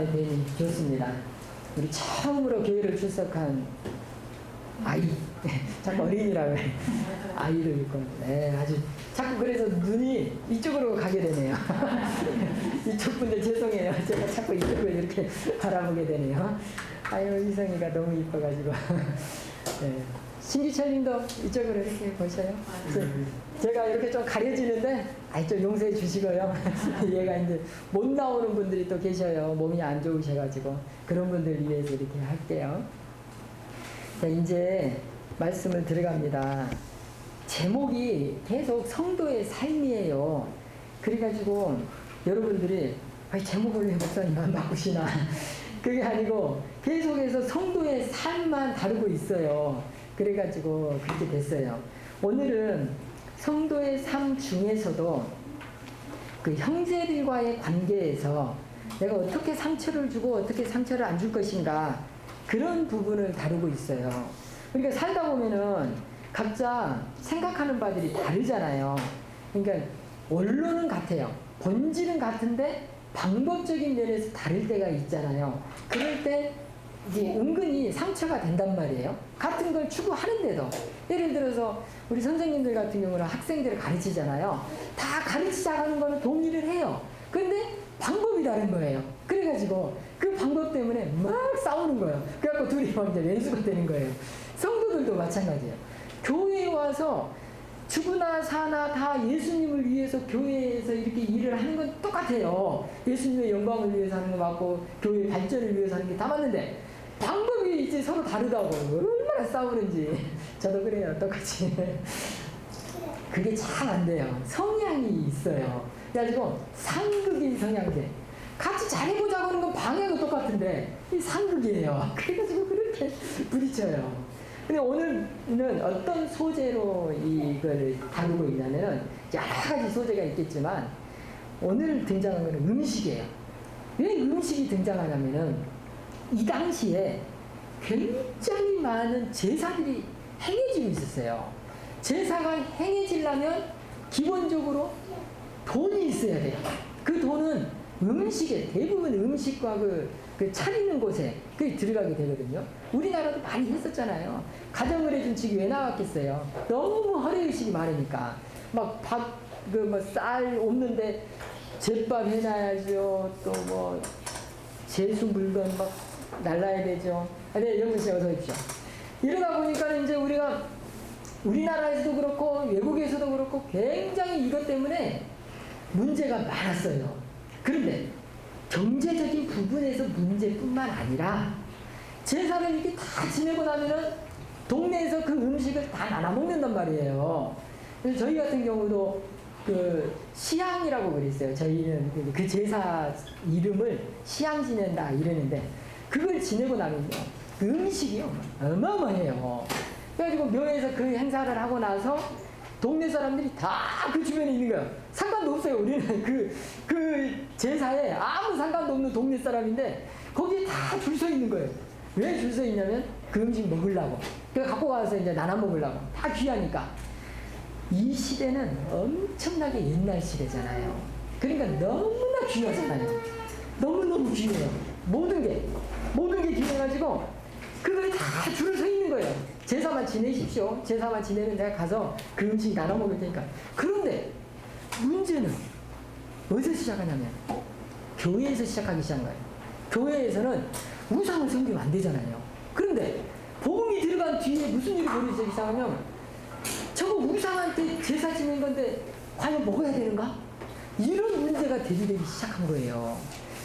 오랜만에 뵈니 좋습니다. 우리 처음으로 교회를 출석한 아이, 자꾸 어린이라고 해. 아이를 믿고, 네, 아주, 자꾸 그래서 눈이 이쪽으로 가게 되네요. 이쪽 분들 죄송해요. 제가 자꾸 이쪽을 이렇게 바라보게 되네요. 아유, 이성이가 너무 이뻐가지고. 네. 신기철 님도 이쪽으로 이렇게 보셔요. 제가 이렇게 좀 가려지는데, 좀 용서해 주시고요. 얘가 이제 못 나오는 분들이 또 계셔요. 몸이 안 좋으셔가지고. 그런 분들 위해서 이렇게 할게요. 자, 이제 말씀을 들어갑니다. 제목이 계속 성도의 삶이에요. 그래가지고 여러분들이 제목을 왜 목사님만 바꾸시나. 그게 아니고 계속해서 성도의 삶만 다루고 있어요. 그래가지고 그렇게 됐어요. 오늘은 성도의 삶 중에서도 그 형제들과의 관계에서 내가 어떻게 상처를 주고 어떻게 상처를 안 줄 것인가, 그런 부분을 다루고 있어요. 그러니까 살다 보면은 각자 생각하는 바들이 다르잖아요. 그러니까 원론은 같아요. 본질은 같은데 방법적인 면에서 다를 때가 있잖아요. 그럴 때 이제 은근히 상처가 된단 말이에요. 같은 걸 추구하는데도. 예를 들어서 우리 선생님들 같은 경우는 학생들을 가르치잖아요. 다 가르치자고 하는 거는 동의를 해요. 근데 방법이 다른 거예요. 그래가지고 그 방법 때문에 막 싸우는 거예요. 그래갖고 둘이 막 이제 왼수가 되는 거예요. 성도들도 마찬가지예요. 교회에 와서 죽으나 사나 다 예수님을 위해서 교회에서 이렇게 일을 하는 건 똑같아요. 예수님의 영광을 위해서 하는 거 맞고 교회 발전을 위해서 하는 게 다 맞는데 방법이 이제 서로 다르다고 얼마나 싸우는지. 저도 그래요. 똑같이. 그게 잘 안 돼요. 성향이 있어요. 그래가지고 상극인 성향제. 같이 잘해보자고 하는 건 방향은 똑같은데 이 상극이에요. 그래가지고 그렇게 부딪혀요. 근데 오늘은 어떤 소재로 이걸 다루고 있냐면은 여러 가지 소재가 있겠지만 오늘 등장한 것은 음식이에요. 왜 음식이 등장하냐면은 이 당시에 굉장히 많은 제사들이 행해지고 있었어요. 제사가 행해지려면 기본적으로 돈이 있어야 돼요. 그 돈은 음식에, 대부분 음식과 그 차리는 곳에 그게 들어가게 되거든요. 우리나라도 많이 했었잖아요. 가정을 해준 집이 왜 나왔겠어요. 너무 허례의식이 많으니까. 막 밥, 쌀 없는데 잿밥 해놔야죠. 또 뭐 제수 물건 막 날라야 되죠. 네, 영근 씨 어서 오십시오. 이러다 보니까 이제 우리가 우리나라에서도 그렇고 외국에서도 그렇고 굉장히 이것 때문에 문제가 많았어요. 그런데 경제적인 부분에서 문제뿐만 아니라 제사를 이렇게 다 지내고 나면은 동네에서 그 음식을 다 나눠 먹는단 말이에요. 그래서 저희 같은 경우도 그 시향이라고 그랬어요. 저희는 그 제사 이름을 시향 지낸다 이러는데 그걸 지내고 나면요 그 음식이요 어마어마해요. 그래가지고 묘에서 그 행사를 하고 나서 동네 사람들이 다 그 주변에 있는 거예요. 상관도 없어요. 우리는 그 제사에 아무 상관도 없는 동네 사람인데 거기에 다 줄 서 있는 거예요. 왜 줄 서 있냐면 그 음식 먹으려고. 그래서 갖고 가서 이제 나눠 먹으려고. 다 귀하니까. 이 시대는 엄청나게 옛날 시대잖아요. 그러니까 너무나 귀하잖아요. 너무너무 귀해요. 모든 게 귀해가지고 그걸 다 줄을 서 있는 거예요. 제사만 지내십시오. 제사만 지내면 내가 가서 그 음식 나눠 먹을 테니까. 그런데 문제는 어디서 시작하냐면 교회에서 시작하기 시작한 거예요. 교회에서는 우상을 섬기면 안 되잖아요. 그런데 복음이 들어간 뒤에 무슨 일이 벌어지기 시작하면 저거 우상한테 제사 지낸 건데 과연 먹어야 되는가? 이런 문제가 대두되기 시작한 거예요.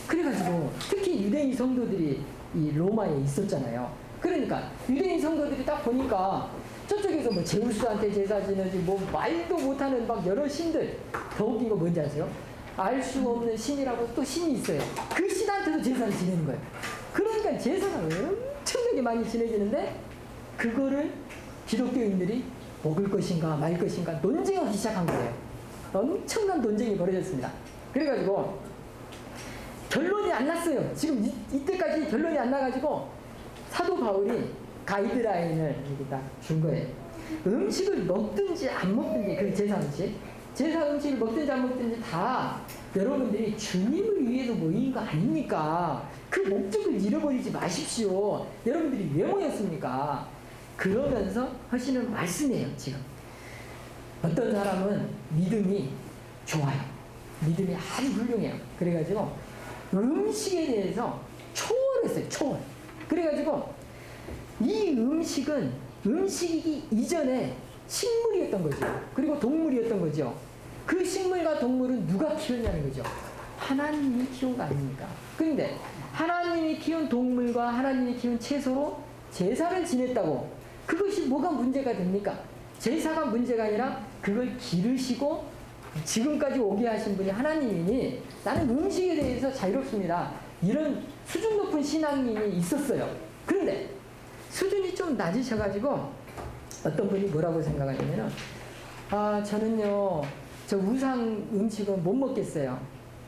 그래가지고 특히 유대인 성도들이 이 로마에 있었잖아요. 그러니까 유대인 성도들이 딱 보니까 저쪽에서 뭐 제우스한테 제사 지내지 뭐 말도 못하는 막 여러 신들, 더 웃긴 거 뭔지 아세요? 알 수 없는 신이라고 또 신이 있어요. 그 신한테도 제사를 지내는 거예요. 그러니까 제사가 엄청나게 많이 지내지는데 그거를 기독교인들이 먹을 것인가 말 것인가 논쟁하기 시작한 거예요. 엄청난 논쟁이 벌어졌습니다. 그래가지고 결론이 안 났어요. 지금 이때까지 결론이 안 나가지고 사도 바울이 가이드라인을 이렇게 딱 준 거예요. 음식을 먹든지 안 먹든지 그 제사 음식 제사 음식을 먹든지 안 먹든지 다 여러분들이 주님을 위해서 모인 거 아닙니까? 그 목적을 잃어버리지 마십시오. 여러분들이 왜 모였습니까? 그러면서 하시는 말씀이에요, 지금. 어떤 사람은 믿음이 좋아요. 믿음이 아주 훌륭해요. 그래가지고 음식에 대해서 초월했어요, 초월. 그래가지고 이 음식은 음식이기 이전에 식물이었던 거죠. 그리고 동물이었던 거죠. 그 식물과 동물은 누가 키웠냐는 거죠. 하나님이 키운 거 아닙니까? 그런데 하나님이 키운 동물과 하나님이 키운 채소로 제사를 지냈다고 그것이 뭐가 문제가 됩니까? 제사가 문제가 아니라 그걸 기르시고 지금까지 오게 하신 분이 하나님이니 나는 음식에 대해서 자유롭습니다. 이런 수준 높은 신앙님이 있었어요. 그런데 수준이 좀 낮으셔가지고 어떤 분이 뭐라고 생각하냐면은 저는요 저 우상 음식은 못 먹겠어요.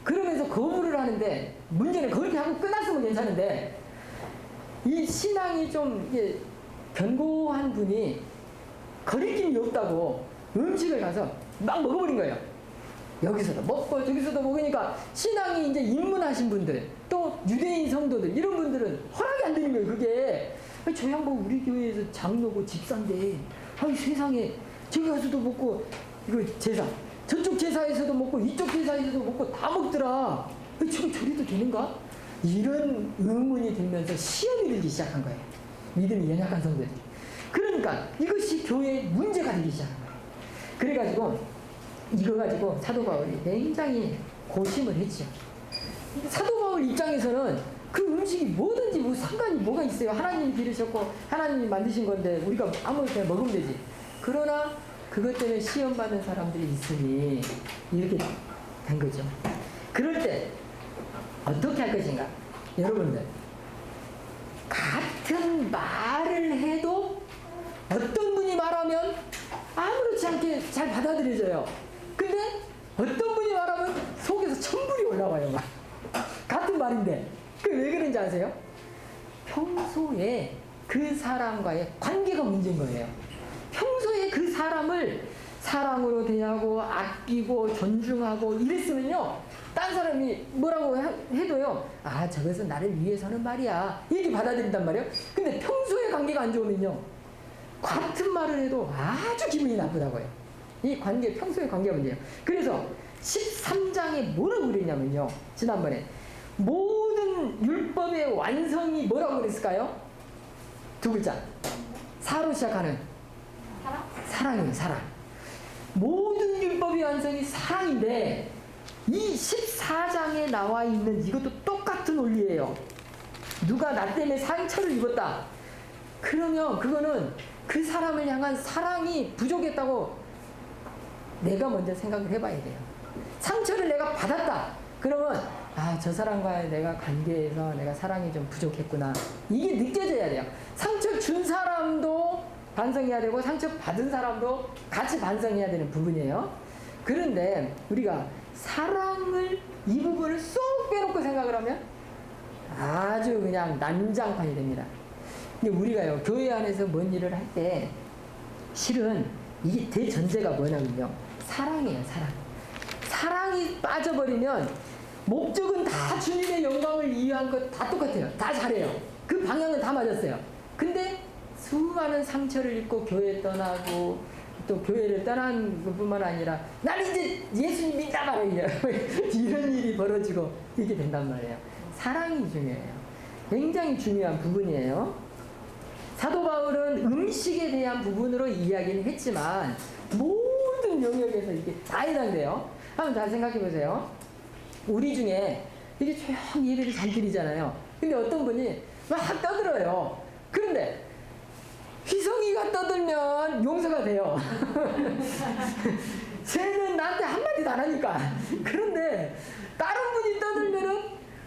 그러면서 거부를 하는데 문제는 그렇게 하고 끝났으면 괜찮은데 이 신앙이 좀 이게 견고한 분이 거리낌이 없다고 음식을 가서 막 먹어버린 거예요. 여기서도 먹고 저기서도 먹으니까 신앙이 이제 입문하신 분들 또 유대인 성도들 이런 분들은 허락이 안 되는 거예요. 그게 저 양반 우리 교회에서 장로고 집사인데 세상에 저기 가서도 먹고 이거 제사 저쪽 제사에서도 먹고 이쪽 제사에서도 먹고 다 먹더라. 저거 저래도 되는가? 이런 의문이 들면서 시험이 들기 시작한 거예요. 믿음이 연약한 성도들이. 그러니까 이것이 교회에 문제가 되기 시작한 거예요. 그래가지고 이거 가지고 사도 바울이 굉장히 고심을 했죠. 사도 바울 입장에서는 그 음식이 뭐든지 뭐 상관이 뭐가 있어요. 하나님이 기르셨고 하나님이 만드신 건데 우리가 아무렇게 그냥 먹으면 되지. 그러나 그것 때문에 시험 받는 사람들이 있으니 이렇게 된 거죠. 그럴 때 어떻게 할 것인가? 여러분들 같은 말을 해도 어떤 분이 말하면 아무렇지 않게 잘 받아들여져요. 근데 어떤 분이 말하면 속에서 천불이 올라와요. 막. 같은 말인데 그 왜 그런지 아세요? 평소에 그 사람과의 관계가 문제인 거예요. 평소에 그 사람을 사랑으로 대하고 아끼고 존중하고 이랬으면요 딴 사람이 뭐라고 해도요 저것은 나를 위해서는 말이야 이렇게 받아들인단 말이에요. 근데 평소에 관계가 안 좋으면요 같은 말을 해도 아주 기분이 나쁘다고요. 이 관계 평소의 관계가 문제예요. 그래서 13장에 뭐라고 그랬냐면요 지난번에 모든 율법의 완성이 뭐라고 그랬을까요? 두 글자 사로 시작하는 사랑이에요. 사랑. 모든 율법의 완성이 사랑인데 이 14장에 나와 있는 이것도 똑같은 원리예요. 누가 나 때문에 상처를 입었다. 그러면 그거는 그 사람을 향한 사랑이 부족했다고 내가 먼저 생각을 해봐야 돼요. 상처를 내가 받았다. 그러면 저 사람과의 내가 관계에서 내가 사랑이 좀 부족했구나. 이게 느껴져야 돼요. 상처 준 사람도 반성해야 되고 상처 받은 사람도 같이 반성해야 되는 부분이에요. 그런데 우리가 사랑을 이 부분을 쏙 빼놓고 생각을 하면 아주 그냥 난장판이 됩니다. 근데 우리가요 교회 안에서 뭔 일을 할 때 실은 이게 대전제가 뭐냐면요 사랑이에요. 사랑. 사랑이 빠져버리면 목적은 다 주님의 영광을 위한 것 다 똑같아요. 다 잘해요. 그 방향은 다 맞았어요. 근데 수많은 상처를 입고 교회 떠나고 또 교회를 떠난 것뿐만 아니라 나는 이제 예수님 믿다 말이에요. 이런 일이 벌어지고 이렇게 된단 말이에요. 사랑이 중요해요. 굉장히 중요한 부분이에요. 사도 바울은 음식에 대한 부분으로 이야기는 했지만 모든 영역에서 이게 다 해당돼요. 한번 잘 생각해 보세요. 우리 중에 이게 조용히 예배를 잘 드리잖아요. 근데 어떤 분이 막 떠들어요. 그런데 희성이가 떠들면 용서가 돼요. 쟤는 나한테 한마디도 안 하니까. 그런데 다른 분이 떠들면은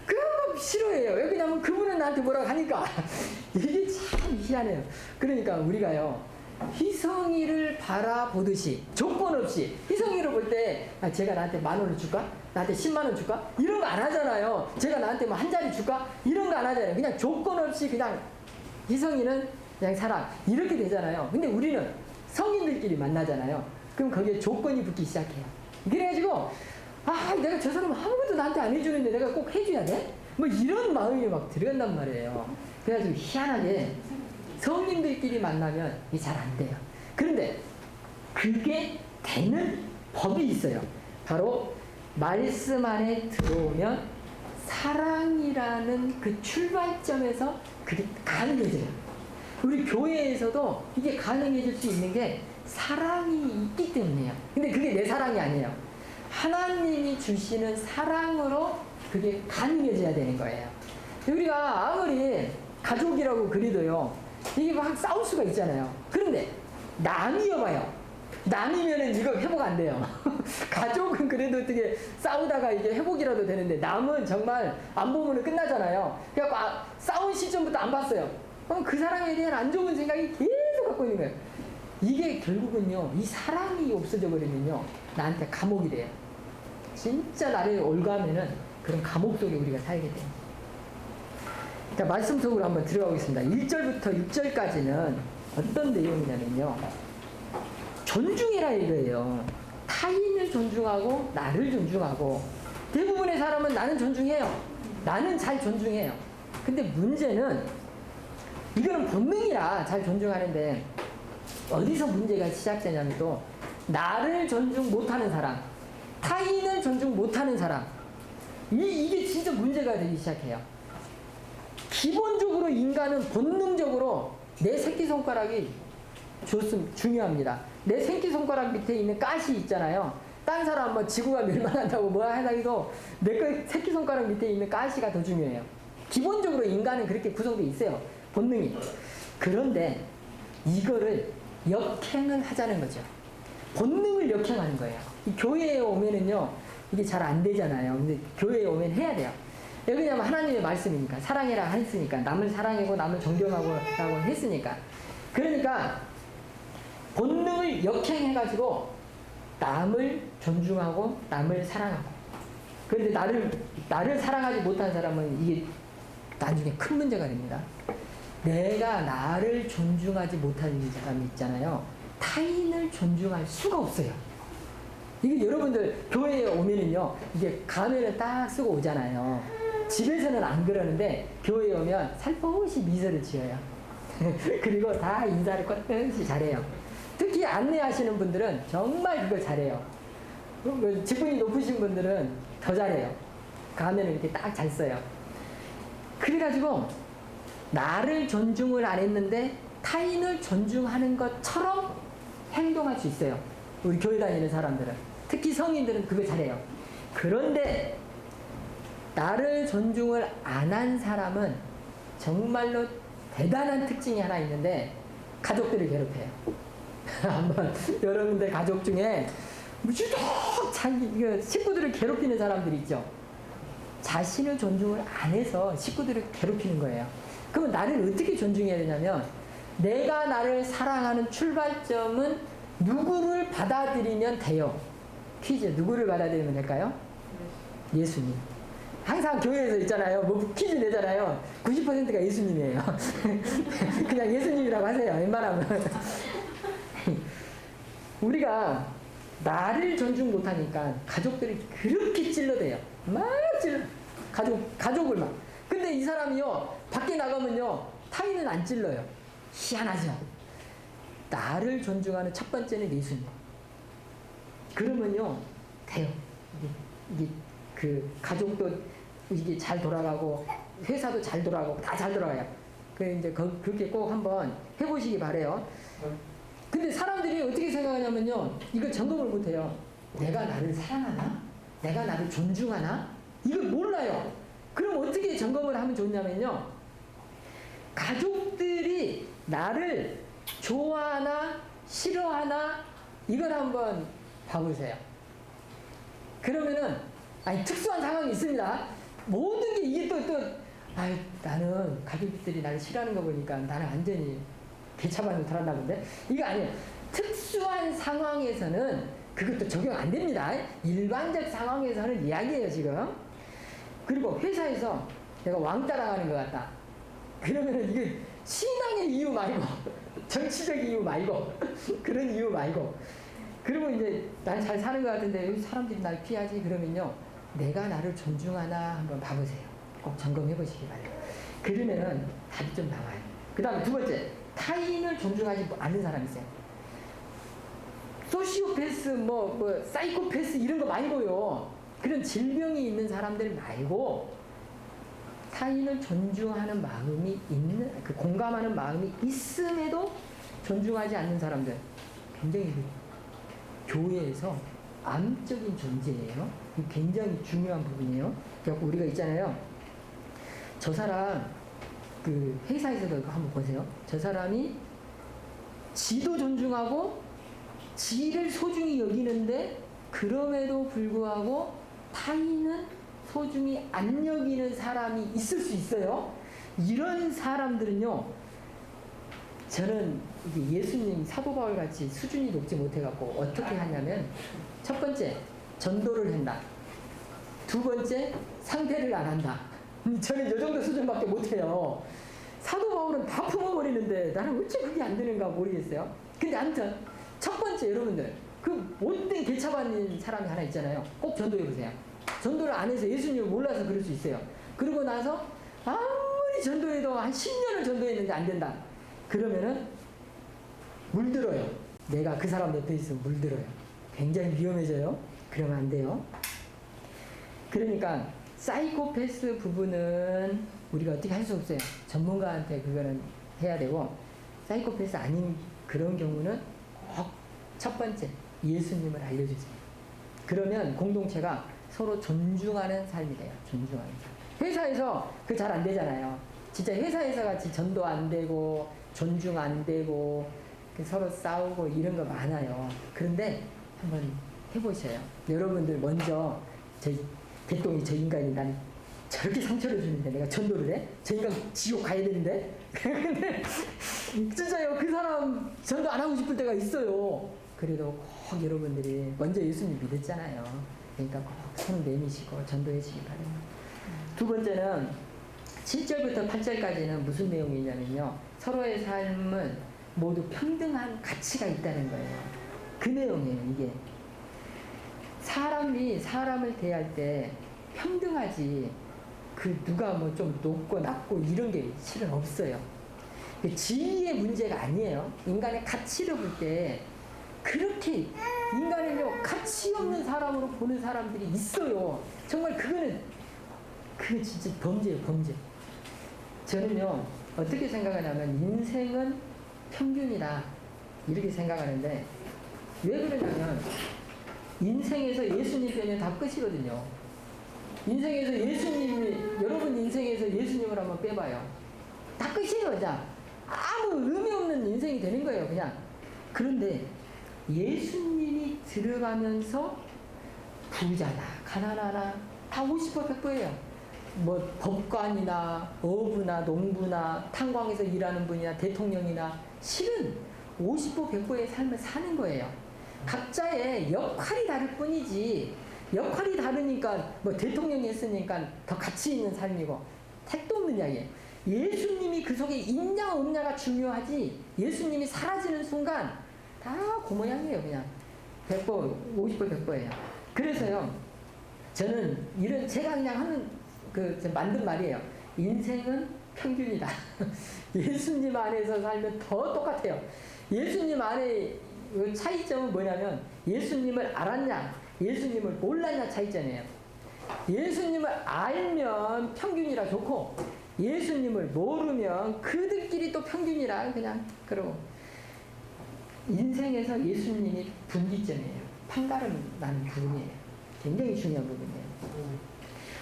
그거 싫어해요. 왜 그러냐면 그분은 나한테 뭐라고 하니까. 이게 참 희한해요. 그러니까 우리가요 희성이를 바라보듯이 조건 없이 희성이를 볼 때 제가 나한테 10,000원을 줄까? 나한테 100,000원 줄까? 이런 거 안 하잖아요. 제가 나한테 뭐 한 자리 줄까? 이런 거 안 하잖아요. 그냥 조건 없이 그냥 희성이는 그냥 사랑 이렇게 되잖아요. 근데 우리는 성인들끼리 만나잖아요. 그럼 거기에 조건이 붙기 시작해요. 그래가지고 내가 저 사람 아무것도 나한테 안 해주는데 내가 꼭 해줘야 돼? 뭐 이런 마음이 막 들어간단 말이에요. 그래가지고 희한하게 성님들끼리 만나면 이게 잘 안 돼요. 그런데 그게 되는 법이 있어요. 바로 말씀 안에 들어오면 사랑이라는 그 출발점에서 그게 가능해져요. 우리 교회에서도 이게 가능해질 수 있는 게 사랑이 있기 때문이에요. 근데 그게 내 사랑이 아니에요. 하나님이 주시는 사랑으로 그게 가능해져야 되는 거예요. 우리가 아무리 가족이라고 그래도요, 이게 막 싸울 수가 있잖아요. 그런데 남이어봐요. 남이면은 이거 회복 안 돼요. 가족은 그래도 어떻게 싸우다가 이게 회복이라도 되는데 남은 정말 안 보면은 끝나잖아요. 그래갖고 싸운 시점부터 안 봤어요. 그럼 그 사람에 대한 안 좋은 생각이 계속 갖고 있는 거예요. 이게 결국은요, 이 사랑이 없어져 버리면요, 나한테 감옥이 돼요. 진짜 나를 올가면은 그런 감옥 속에 우리가 살게 돼요. 자, 말씀 속으로 한번 들어가겠습니다. 1절부터 6절까지는 어떤 내용이냐면요, 존중해라 이거예요. 타인을 존중하고 나를 존중하고. 대부분의 사람은 나는 존중해요. 나는 잘 존중해요. 근데 문제는 이거는 본능이라 잘 존중하는데 어디서 문제가 시작되냐면 또 나를 존중 못하는 사람, 타인을 존중 못하는 사람, 이게 진짜 문제가 되기 시작해요. 기본적으로 인간은 본능적으로 내 새끼손가락이 중요합니다. 내 새끼손가락 밑에 있는 가시 있잖아요. 딴 사람 뭐 지구가 멸망한다고 뭐 하다기도 내 새끼손가락 밑에 있는 가시가 더 중요해요. 기본적으로 인간은 그렇게 구성되어 있어요. 본능이. 그런데 이거를 역행을 하자는 거죠. 본능을 역행하는 거예요. 이 교회에 오면은요, 이게 잘 안 되잖아요. 근데 교회에 오면 해야 돼요. 왜냐하면 하나님의 말씀이니까, 사랑해라 했으니까, 남을 사랑하고 남을 존경하고 라고 했으니까. 그러니까 본능을 역행해가지고 남을 존중하고 남을 사랑하고. 그런데 나를 사랑하지 못한 사람은 이게 나중에 큰 문제가 됩니다. 내가 나를 존중하지 못하는 사람이 있잖아요. 타인을 존중할 수가 없어요. 이게 여러분들 교회에 오면은요, 이게 가면을 딱 쓰고 오잖아요. 집에서는 안 그러는데 교회에 오면 살포시 미소를 지어요. 그리고 다 인사를 껏듯이 잘해요. 특히 안내하시는 분들은 정말 그걸 잘해요. 직분이 높으신 분들은 더 잘해요. 가면을 이렇게 딱 잘 써요. 그래가지고 나를 존중을 안 했는데 타인을 존중하는 것처럼 행동할 수 있어요. 우리 교회 다니는 사람들은. 특히 성인들은 그걸 잘해요. 그런데 나를 존중을 안 한 사람은 정말로 대단한 특징이 하나 있는데 가족들을 괴롭혀요. 한번 여러분들 가족 중에 유독 자기 식구들을 괴롭히는 사람들이 있죠. 자신을 존중을 안 해서 식구들을 괴롭히는 거예요. 그럼 나를 어떻게 존중해야 되냐면, 내가 나를 사랑하는 출발점은 누구를 받아들이면 돼요. 퀴즈, 누구를 받아들이면 될까요? 예수님. 항상 교회에서 있잖아요. 뭐 퀴즈 내잖아요. 90%가 예수님이에요. 그냥 예수님이라고 하세요. 웬만하면. 우리가 나를 존중 못하니까 가족들이 그렇게 찔러대요. 막 찔러. 가족을 막. 근데 이 사람이요, 밖에 나가면요, 타인은 안 찔러요. 희한하죠? 나를 존중하는 첫 번째는 예수님. 그러면요, 돼요. 이게 가족도 이게 잘 돌아가고, 회사도 잘 돌아가고, 다 잘 돌아가요. 이제 그렇게 꼭 한번 해보시기 바래요. 근데 사람들이 어떻게 생각하냐면요, 이걸 점검을 못 해요. 내가 나를 사랑하나? 내가 나를 존중하나? 이걸 몰라요. 그럼 어떻게 점검을 하면 좋냐면요, 가족들이 나를 좋아하나 싫어하나 이걸 한번 봐보세요. 그러면은 특수한 상황이 있습니다. 모든 게 이게 나는 가족들이 나를 싫어하는 거 보니까 나는 완전히 개차반을 달았나 본데, 이거 아니에요. 특수한 상황에서는 그것도 적용 안 됩니다. 일반적 상황에서는 이야기예요 지금. 그리고 회사에서 내가 왕따당하는 것 같다. 그러면은 이게 신앙의 이유 말고 정치적 이유 말고 그런 이유 말고 그리고 이제 난 잘 사는 것 같은데 왜 사람들이 날 피하지? 그러면요. 내가 나를 존중하나 한번 봐보세요. 꼭 점검해 보시기 바래요. 그러면은 답이 좀 나와요. 그 다음에 두 번째, 타인을 존중하지 않는 사람이 있어요. 소시오패스, 사이코패스 이런 거 말고요. 그런 질병이 있는 사람들 말고 타인을 존중하는 마음이 있는, 그 공감하는 마음이 있음에도 존중하지 않는 사람들. 굉장히 교회에서 암적인 존재예요. 굉장히 중요한 부분이에요. 그래서 우리가 있잖아요. 저 사람, 그 회사에서도 한번 보세요. 저 사람이 지도 존중하고 지를 소중히 여기는데 그럼에도 불구하고 타인은 소중히 안 여기는 사람이 있을 수 있어요. 이런 사람들은요, 저는 이게 예수님 사도 바울 같이 수준이 높지 못해갖고 어떻게 하냐면, 첫 번째 전도를 한다. 두 번째 상대를 안 한다. 저는 이 정도 수준밖에 못해요. 사도 바울은 다 품어버리는데 나는 어째 그게 안 되는가 모르겠어요. 근데 아무튼 첫 번째, 여러분들 그 못된 개차반인 사람이 하나 있잖아요. 꼭 전도해보세요. 전도를 안 해서 예수님을 몰라서 그럴 수 있어요. 그러고 나서 아무리 전도해도 한 10년을 전도했는데 안 된다. 그러면은 물들어요. 내가 그 사람 옆에 있으면 물들어요. 굉장히 위험해져요. 그러면 안 돼요. 그러니까 사이코패스 부분은 우리가 어떻게 할 수 없어요. 전문가한테 그거는 해야 되고, 사이코패스 아닌 그런 경우는 꼭 첫 번째 예수님을 알려주세요. 그러면 공동체가 서로 존중하는 삶이 돼요. 존중하는 삶. 회사에서 그 잘 안 되잖아요. 진짜 회사에서 같이 전도 안 되고 존중 안 되고 서로 싸우고 이런 거 많아요. 그런데 한번 해보셔요. 여러분들 먼저 개똥이 저 인간이 난 저렇게 상처를 주는데 내가 전도를 해? 저 인간 지옥 가야 되는데? 근데 진짜요. 그 사람 전도 안 하고 싶을 때가 있어요. 그래도 꼭 여러분들이 먼저 예수님 믿었잖아요. 그러니까 꼭 손 내미시고 전도해 주시기 바랍니다. 두 번째는 7절부터 8절까지는 무슨 내용이냐면요. 서로의 삶은 모두 평등한 가치가 있다는 거예요. 그 내용이에요. 이게 사람이 사람을 대할 때 평등하지, 그 누가 뭐 좀 높고 낮고 이런 게 실은 없어요. 지위의 문제가 아니에요. 인간의 가치를 볼 때 그렇게 인간은요, 가치 없는 사람으로 보는 사람들이 있어요. 정말 그거는 진짜 범죄예요, 범죄. 저는요, 어떻게 생각하냐면 인생은 평균이다 이렇게 생각하는데, 왜 그러냐면 인생에서 예수님 빼면 다 끝이거든요. 인생에서 여러분 인생에서 예수님을 한번 빼봐요. 다 끝이에요. 자, 아무 의미 없는 인생이 되는 거예요, 그냥. 그런데 예수님이 들어가면서 부자나 가난하나 다 50% 100%예요. 뭐 법관이나 어부나 농부나 탄광에서 일하는 분이나 대통령이나 실은 50% 100%의 삶을 사는 거예요. 각자의 역할이 다를 뿐이지, 역할이 다르니까 뭐 대통령이 했으니까 더 가치 있는 삶이고 택도 없는 이야기예요. 예수님이 그 속에 있냐 없냐가 중요하지, 예수님이 사라지는 순간 다 그 모양이에요. 그냥 100%, 50% 100%예요. 그래서요, 저는 이런 제가 그냥 하는 만든 말이에요. 인생은 평균이다. 예수님 안에서 살면 더 똑같아요. 예수님 안에 차이점은 뭐냐면 예수님을 알았냐 예수님을 몰랐냐 차이점이에요. 예수님을 알면 평균이라 좋고, 예수님을 모르면 그들끼리 또 평균이라 그냥 그러고, 인생에서 예수님이 분기점이에요. 판가름 나는 부분이에요. 굉장히 중요한 부분이에요.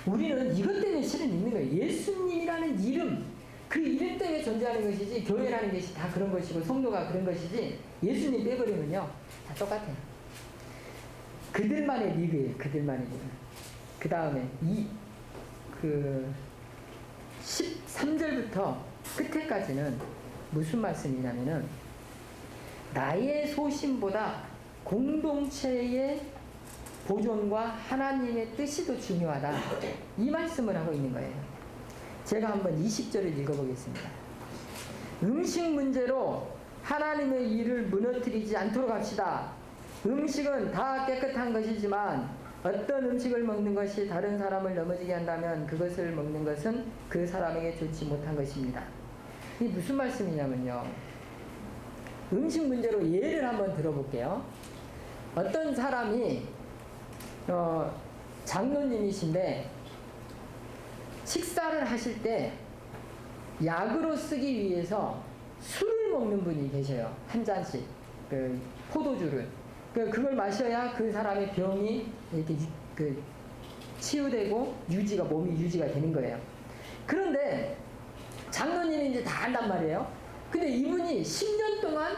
우리는 이것 때문에 실은 있는 거예요. 예수님이라는 이름, 그 이름 때문에 존재하는 것이지, 교회라는 것이 다 그런 것이고 성도가 그런 것이지, 예수님 빼버리면요 다 똑같아요. 그들만의 리그예요. 그들만의 리그. 그 다음에 13절부터 끝에까지는 무슨 말씀이냐면은, 나의 소신보다 공동체의 보존과 하나님의 뜻이 더 중요하다, 이 말씀을 하고 있는 거예요. 제가 한번 20절을 읽어보겠습니다. 음식 문제로 하나님의 일을 무너뜨리지 않도록 합시다. 음식은 다 깨끗한 것이지만 어떤 음식을 먹는 것이 다른 사람을 넘어지게 한다면 그것을 먹는 것은 그 사람에게 좋지 못한 것입니다. 이게 무슨 말씀이냐면요. 음식 문제로 예를 한번 들어볼게요. 어떤 사람이 장로님이신데 식사를 하실 때 약으로 쓰기 위해서 술을 먹는 분이 계셔요. 한 잔씩 그 포도주를 그걸 마셔야 그 사람의 병이 이렇게 치유되고 몸이 유지가 되는 거예요. 그런데 장로님이 이제 다 안단 말이에요. 근데 이분이 10년 동안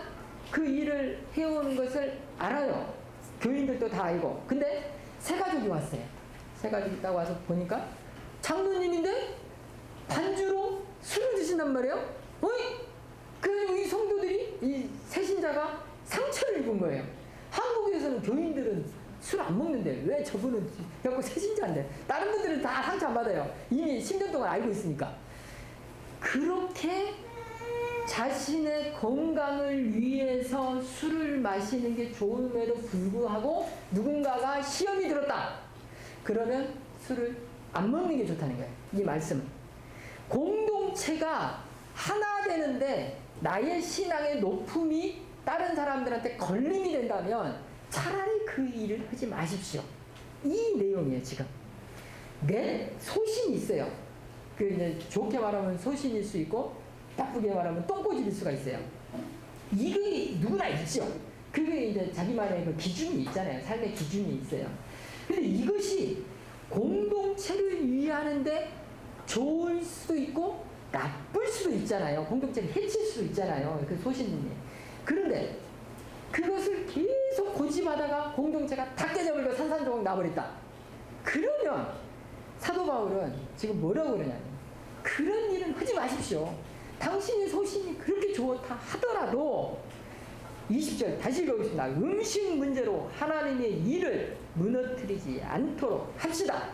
그 일을 해오는 것을 알아요. 교인들도 다 알고. 근데 세 가족이 왔어요. 세 가족이 딱 와서 보니까 장로님인데 반주로 술을 드신단 말이에요. 그래서 이 성도들이 이 새신자가 상처를 입은 거예요. 한국에서는 교인들은 술 안 먹는데 왜 저분은 자꾸 새신자인데 다른 분들은 다 상처 안 받아요. 이미 10년 동안 알고 있으니까. 그렇게 자신의 건강을 위해서 술을 마시는 게 좋음에도 불구하고 누군가가 시험이 들었다. 그러면 술을 안 먹는 게 좋다는 거예요. 이 말씀은. 공동체가 하나 되는데 나의 신앙의 높음이 다른 사람들한테 걸림이 된다면 차라리 그 일을 하지 마십시오. 이 내용이에요, 지금. 내 소신이 있어요. 그 이제 좋게 말하면 소신일 수 있고 나쁘게 말하면 똥꼬집일 수가 있어요. 이게 누구나 있죠. 그게 이제 자기만의 그 기준이 있잖아요. 삶의 기준이 있어요. 근데 이것이 공동체를 위하는데 좋을 수도 있고 나쁠 수도 있잖아요. 공동체를 해칠 수도 있잖아요. 그 소신이. 그런데 그것을 계속 고집하다가 공동체가 다 깨져버리고 산산조각 나버렸다. 그러면 사도 바울은 지금 뭐라고 그러냐면 그런 일은 하지 마십시오. 당신의 소신이 그렇게 좋다 하더라도 20절 다시 읽어보겠습니다. 음식 문제로 하나님의 일을 무너뜨리지 않도록 합시다.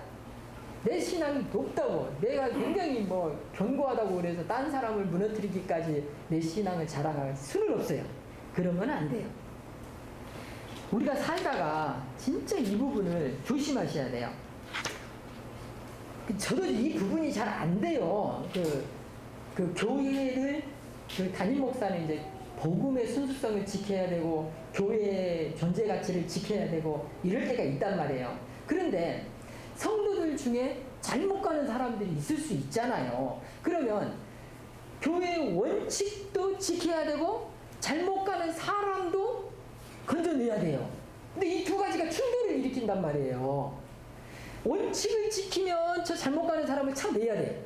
내 신앙이 높다고 내가 굉장히 견고하다고 그래서 딴 사람을 무너뜨리기까지 내 신앙을 자랑할 수는 없어요. 그러면 안 돼요. 우리가 살다가 진짜 이 부분을 조심하셔야 돼요. 저도 이 부분이 잘 안 돼요. 그 교회를 담임 목사는 이제 복음의 순수성을 지켜야 되고 교회의 존재 가치를 지켜야 되고 이럴 때가 있단 말이에요. 그런데 성도들 중에 잘못 가는 사람들이 있을 수 있잖아요. 그러면 교회의 원칙도 지켜야 되고 잘못 가는 사람도 건져내야 돼요. 근데 이 두 가지가 충돌을 일으킨단 말이에요. 원칙을 지키면 저 잘못 가는 사람을 차내야 돼.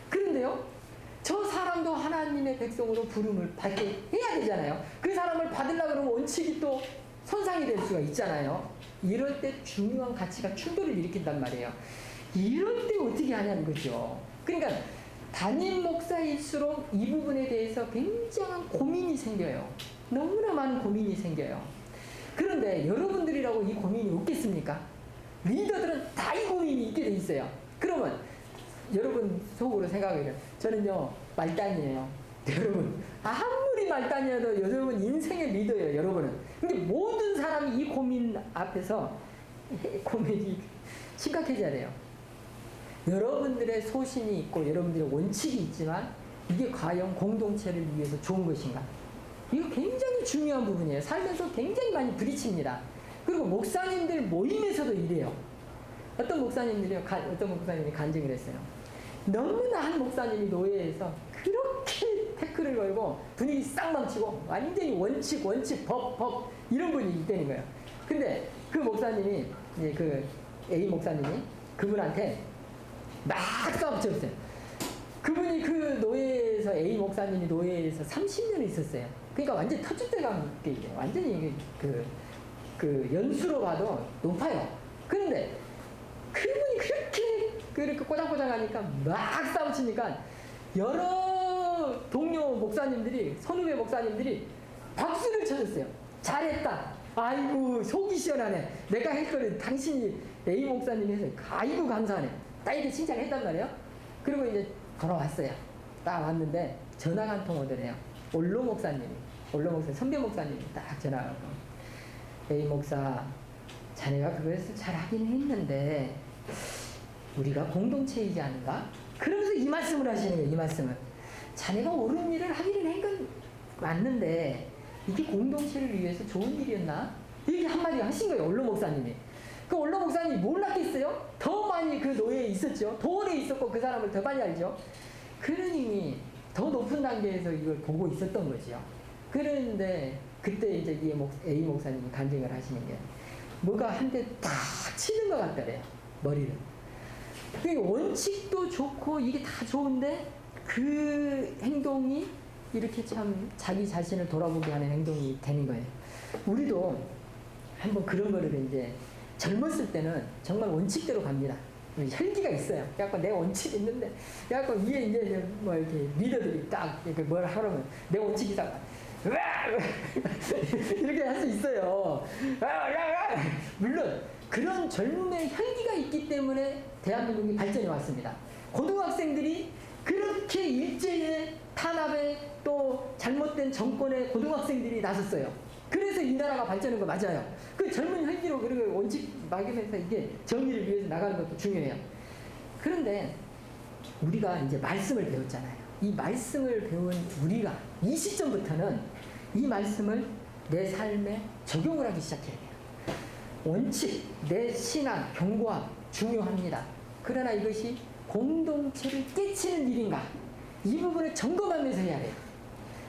그런데요, 저 사람도 하나님의 백성으로 부름을 받게 해야 되잖아요. 그 사람을 받으려고 그러면 원칙이 또 손상이 될 수가 있잖아요. 이럴 때 중요한 가치가 충돌을 일으킨단 말이에요. 이럴 때 어떻게 하냐는 거죠. 그러니까 담임 목사일수록 이 부분에 대해서 굉장한 고민이 생겨요. 너무나 많은 고민이 생겨요. 그런데 여러분들이라고 이 고민이 없겠습니까? 리더들은 다 이 고민이 있게 돼 있어요. 그러면 여러분 속으로 생각해요. 저는요 말단이에요. 여러분 아무리 말단이어도 여러분 인생의 리더예요. 여러분은. 근데 모든 사람이 이 고민 앞에서 고민이 심각해져야 돼요. 여러분들의 소신이 있고 여러분들의 원칙이 있지만 이게 과연 공동체를 위해서 좋은 것인가? 이거 굉장히 중요한 부분이에요. 살면서 굉장히 많이 부딪힙니다. 그리고 목사님들 모임에서도 이래요. 어떤 목사님이 간증을 했어요. 너무나 한 목사님이 노예에서 그렇게 태클을 걸고 분위기 싹 망치고 완전히 원칙, 법 이런 분이 있다는 거예요. 근데 그 목사님이 이제 그 A 목사님이 그분한테 막 싸움쳤어요. 그분이 그 노예에서 A 목사님이 노예에서 30년을 있었어요. 그러니까 완전히 터줏대감 완전히 그 연수로 봐도 높아요. 그런데 그분이 그렇게 꼬장꼬장 하니까 막 싸움치니까 여러 동료 목사님들이 선후배 목사님들이 박수를 쳐줬어요. 잘했다. 아이고 속이 시원하네. 내가 할 거를 당신이 A 목사님이 해서 아이고 감사하네. 딱 이렇게 칭찬을 했단 말이에요. 그리고 이제 걸어왔어요. 딱 왔는데 전화가 한 통 오더래요. 올로 목사님, 선배 목사님이 딱 전화가 오고 A 목사, 자네가 그것을 잘 하긴 했는데 우리가 공동체이지 않은가? 그러면서 이 말씀을 하시는 거예요. 이 말씀을. 자네가 옳은 일을 하기는 한 건 맞는데 이게 공동체를 위해서 좋은 일이었나? 이렇게 한마디 하신 거예요. 원로 목사님이. 그 원로 목사님이 몰랐겠어요? 더 많이 그 노예에 있었죠. 더 오래 있었고 그 사람을 더 많이 알죠. 그러니 더 높은 단계에서 이걸 보고 있었던 거죠. 그런데 그때 이제 A 목사님이 간증을 하시는 게 뭐가 한 대 딱 치는 것 같더래요. 머리를. 원칙도 좋고 이게 다 좋은데 그 행동이 이렇게 참 자기 자신을 돌아보게 하는 행동이 되는 거예요. 우리도 한번 그런 거를 이제 젊었을 때는 정말 원칙대로 갑니다. 혈기가 있어요. 그래갖고 내 원칙이 있는데, 그래갖고 위에 이제 뭐 이렇게 리더들이 딱 이렇게 뭘 하려면 내 원칙이 딱 이렇게 할 수 있어요. 물론 그런 젊음의 혈기가 있기 때문에 대한민국이 발전해 왔습니다. 고등학생들이 그렇게 일제의 탄압에 또 잘못된 정권의 고등학생들이 나섰어요. 그래서 이 나라가 발전한 거 맞아요. 그 젊은 혈기로 그리고 원칙 막으면서 이게 정의를 위해서 나가는 것도 중요해요. 그런데 우리가 이제 말씀을 배웠잖아요. 이 말씀을 배운 우리가 이 시점부터는 이 말씀을 내 삶에 적용을 하기 시작해야 돼요. 원칙, 내 신앙, 경고함 중요합니다. 그러나 이것이 공동체를 깨치는 일인가? 이 부분을 점검하면서 해야 돼요.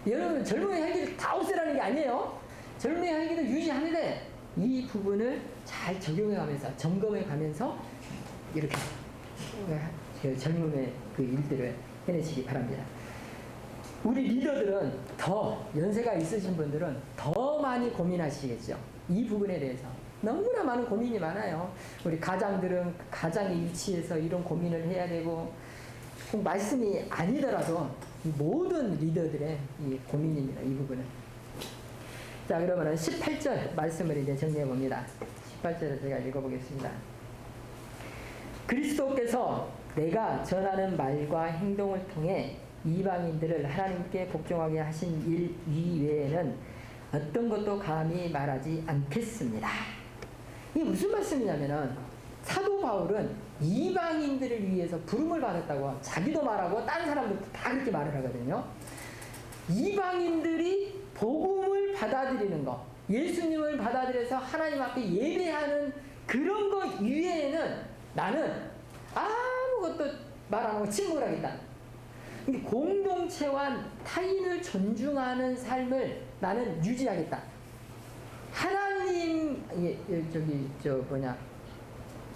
여러분 젊음의 혈기를 다 없애라는 게 아니에요. 젊음의 혈기를 유지하는데 이 부분을 잘 적용해가면서 점검해가면서 이렇게 젊음의 그 일들을 해내시기 바랍니다. 우리 리더들은 더 연세가 있으신 분들은 더 많이 고민하시겠죠. 이 부분에 대해서 너무나 많은 고민이 많아요. 우리 가장들은 가장의 위치에서 이런 고민을 해야 되고 꼭 말씀이 아니더라도 모든 리더들의 이 고민입니다. 이 부분은. 자, 그러면은 18절 말씀을 이제 정리해 봅니다. 18절을 제가 읽어보겠습니다. 그리스도께서 내가 전하는 말과 행동을 통해 이방인들을 하나님께 복종하게 하신 일 이외에는 어떤 것도 감히 말하지 않겠습니다. 이게 무슨 말씀이냐면은 사도 바울은 이방인들을 위해서 부름을 받았다고 자기도 말하고 다른 사람들도 다 그렇게 말을 하거든요. 이방인들이 복음을 받아들이는 것, 예수님을 받아들여서 하나님 앞에 예배하는 그런 것 이외에는 나는 아무것도 말 안 하고 침묵을 하겠다. 공동체와 타인을 존중하는 삶을 나는 유지하겠다. 하나님,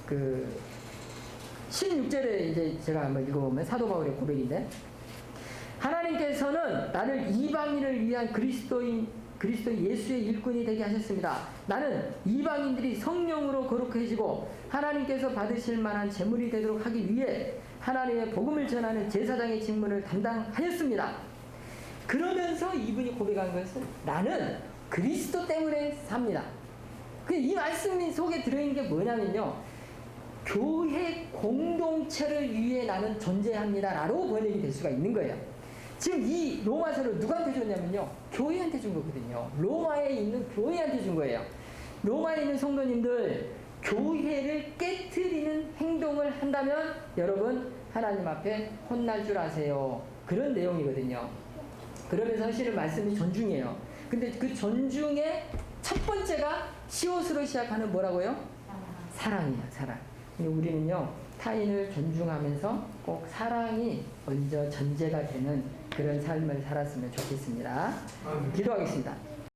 그 16절에 이제 제가 한번 읽어보면 사도 바울의 고백인데, 하나님께서는 나를 이방인을 위한 그리스도 예수의 일꾼이 되게 하셨습니다. 나는 이방인들이 성령으로 거룩해지고 하나님께서 받으실 만한 제물이 되도록 하기 위해 하나님의 복음을 전하는 제사장의 직무를 담당하였습니다. 그러면서 이분이 고백한 것은 나는 그리스도 때문에 삽니다. 이 말씀 속에 들어있는 게 뭐냐면요, 교회 공동체를 위해 나는 존재합니다 라고 번역이 될 수가 있는 거예요. 지금 이 로마서를 누구한테 줬냐면요, 교회한테 준 거거든요. 로마에 있는 교회한테 준 거예요. 로마에 있는 성도님들, 교회를 깨트리는 행동을 한다면 여러분 하나님 앞에 혼날 줄 아세요. 그런 내용이거든요. 그러면서 하시는 말씀이 존중이에요. 근데 그 존중의 첫 번째가 시옷으로 시작하는 뭐라고요? 사랑이에요. 사랑. 우리는요, 타인을 존중하면서 꼭 사랑이 먼저 전제가 되는 그런 삶을 살았으면 좋겠습니다. 기도하겠습니다.